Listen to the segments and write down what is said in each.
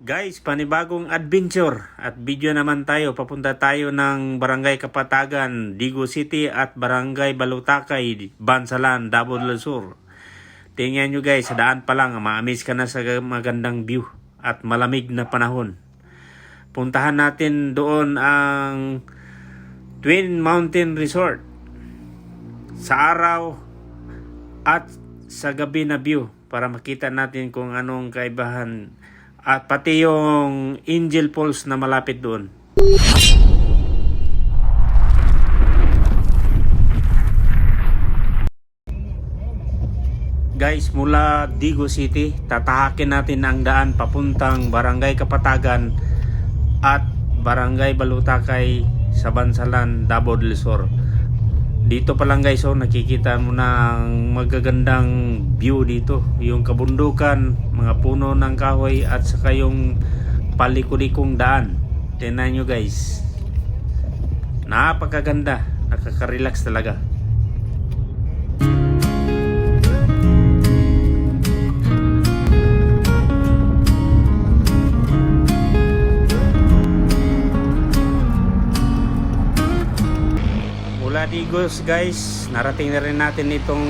Guys, panibagong adventure at video naman tayo. Papunta tayo ng Barangay Kapatagan, Digo City at Barangay Balutakay, Bansalan, Davao del Sur. Tingnan nyo guys, sa daan pa lang, ma-amaze ka na sa magandang view at malamig na panahon. Puntahan natin doon ang Twin Mountain Resort sa araw at sa gabi na view para makita natin kung anong kaibahan at pati yung Angel Falls na malapit doon. Guys, mula Digo City, tatahakin natin ang daan papuntang Barangay Kapatagan at Barangay Balutakay sa Bansalan, Davao del Sur. Dito pa lang guys, nakikita mo na ang magagandang view dito. Yung kabundukan, mga puno ng kahoy at saka yung palikulikong daan. Tingnan nyo guys. Napakaganda. Nakaka-relax talaga. Digos guys, narating na rin natin itong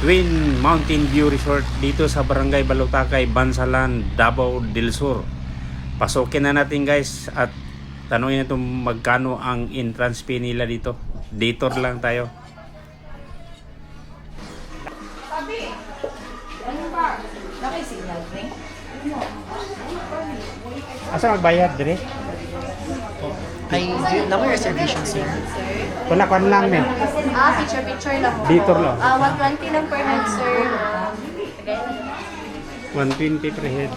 Twin Mountain View Resort dito sa Barangay Balutakay, Bansalan, Davao del Sur. Pasukin na natin guys at tanungin natin magkano ang entrance fee nila dito. Detour lang tayo. Sabi, ano ba? Nakisignal rin? Asa magbayad dire? Ay, naman reservation, sir. Wala kan lang eh. Picture lang po. Detour lang. 120 lang per head, sir. 120 per head.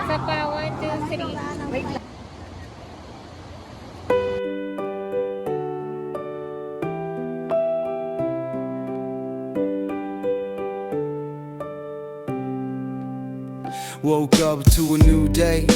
Sa pa, 1, 2, 3. Wait lang. Woke up to a new day,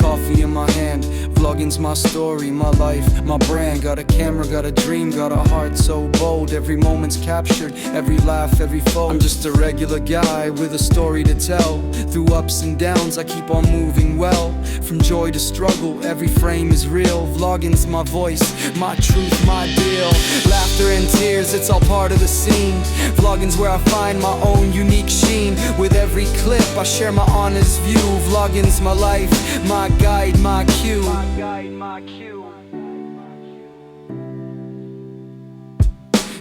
coffee in my hand, vlogging's my story, my life, my brand. Got a camera, got a dream, got a heart so bold. Every moment's captured, every laugh, every fold. I'm just a regular guy with a story to tell. Through ups and downs, I keep on moving well. From joy to struggle, every frame is real. Vlogging's my voice, my truth, my deal. Laughter and tears, it's all part of the scene. Vlogging's where I find my own unique sheen. With every clip, I share my honest view. Vlogging's my life, my guide, my cue.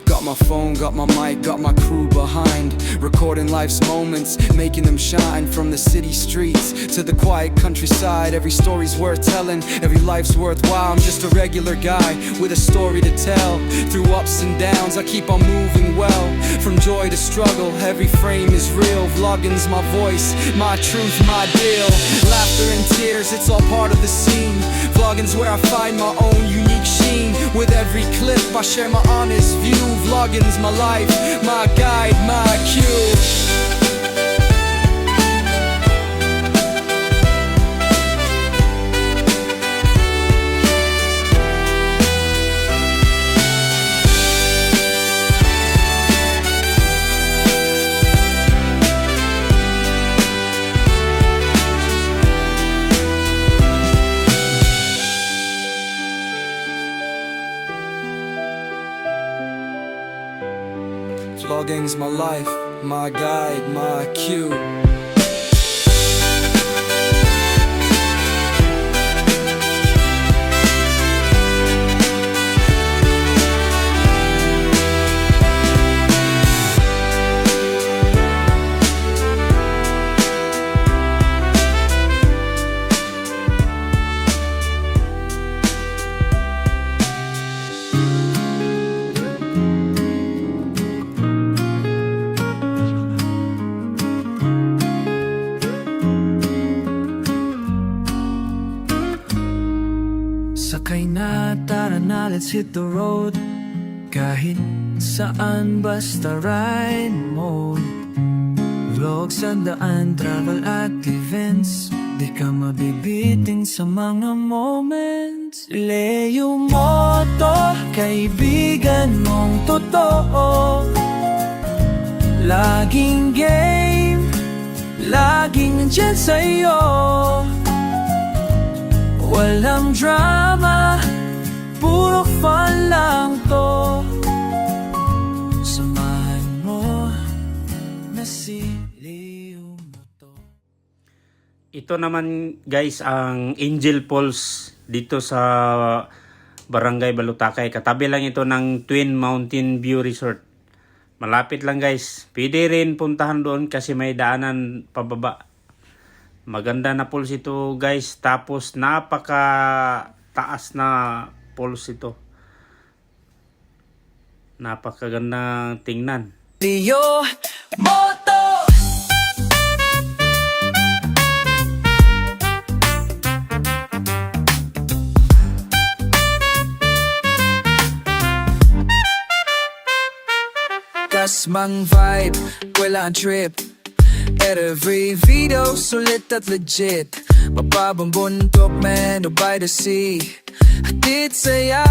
Got my phone, got my mic, got my crew behind. Recording life's moments, making them shine. From the city streets to the quiet countryside, every story's worth telling, every life's worthwhile. I'm just a regular guy with a story to tell. Through ups and downs, I keep on moving well. From joy to struggle, every frame is real. Vlogging's my voice, my truth, my deal. Laughter and tears, it's all part of the scene. Vlogging's where I find my own unique sheen. With every clip, I share my honest view. Vlogging's my life, my guide, my cue. Vlogging's my life, my guide, my cue. na, let's hit the road. Kahit saan basta ride mode. Vlogs sa daan, travel at events. Di ka mabibitin sa mga moments. Leo Moto, kaibigan mong totoo. Laging game, laging nandyan sa'yo. Walang drama, puro fun lang to. Samahan mo na si Leo Moto. Ito naman guys ang Angel Falls dito sa Barangay Balutakay. Katabi lang ito ng Twin Mountain View Resort. Malapit lang guys. Pwede rin puntahan doon kasi may daanan pababa. Maganda na falls ito guys. Tapos napaka taas na falls ito. Napakagandang tingnan. Leo Moto. Mang vibe, wala ang trip. At every video, sulit at legit. Mababang bundok, man, or by the sea. Hatid saya,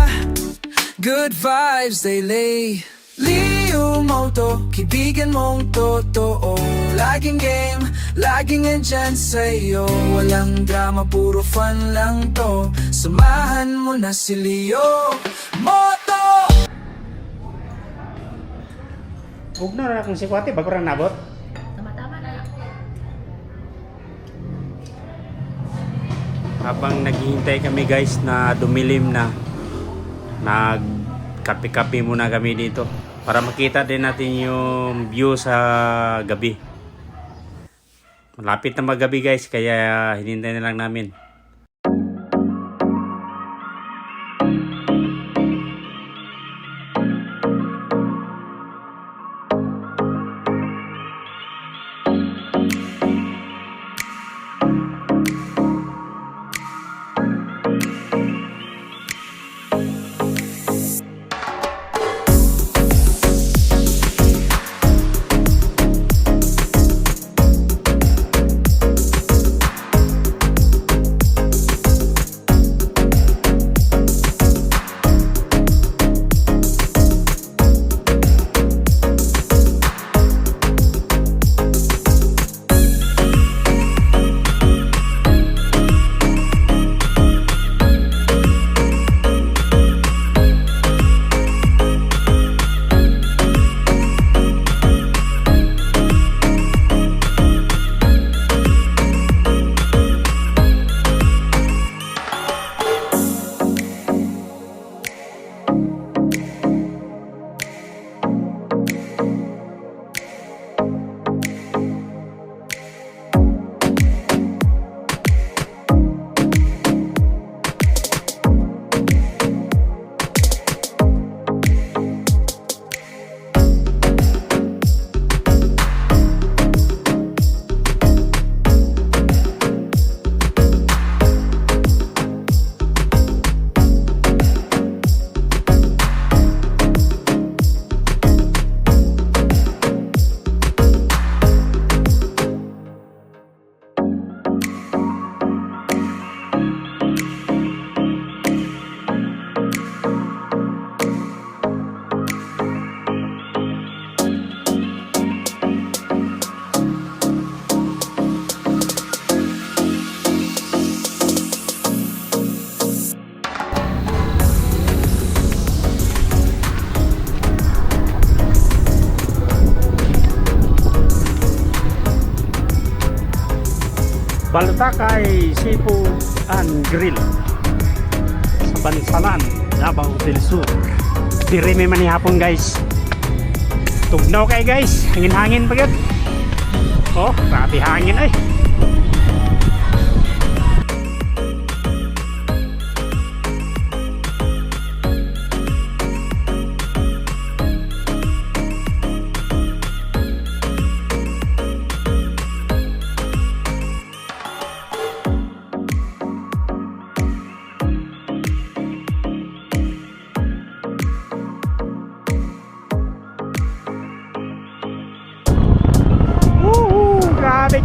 good vibes daily. Leo Moto, kaibigan mong totoo. Laging game, laging andyan sa'yo. Walang drama, puro fun lang to. Samahan mo na si Leo Moto. Huwag na kung si Kwate, bago rin nabot. Tama-tama na. Habang naghihintay kami guys na dumilim na, nagkape-kape muna kami dito para makita din natin yung view sa gabi. Malapit na maggabi guys, kaya hinintay na lang namin. Balutakay Seafood and Grill sa Bansalan, Davao del Sur. Diri may manihapon guys. Tugnaw kay guys, hangin-hangin pa gyud. Oh, grabe hangin ay.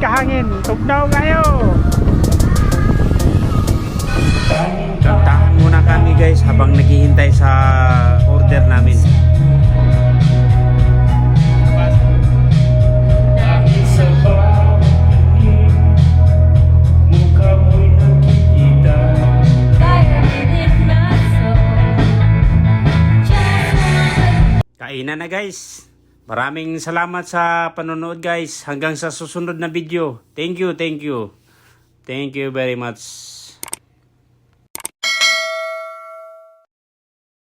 kahangin. Tugnaw kayo! Kantahan muna kami guys habang naghihintay sa order namin. Kainan na guys. Maraming salamat sa panonood guys. Hanggang sa susunod na video. Thank you, thank you. Thank you very much.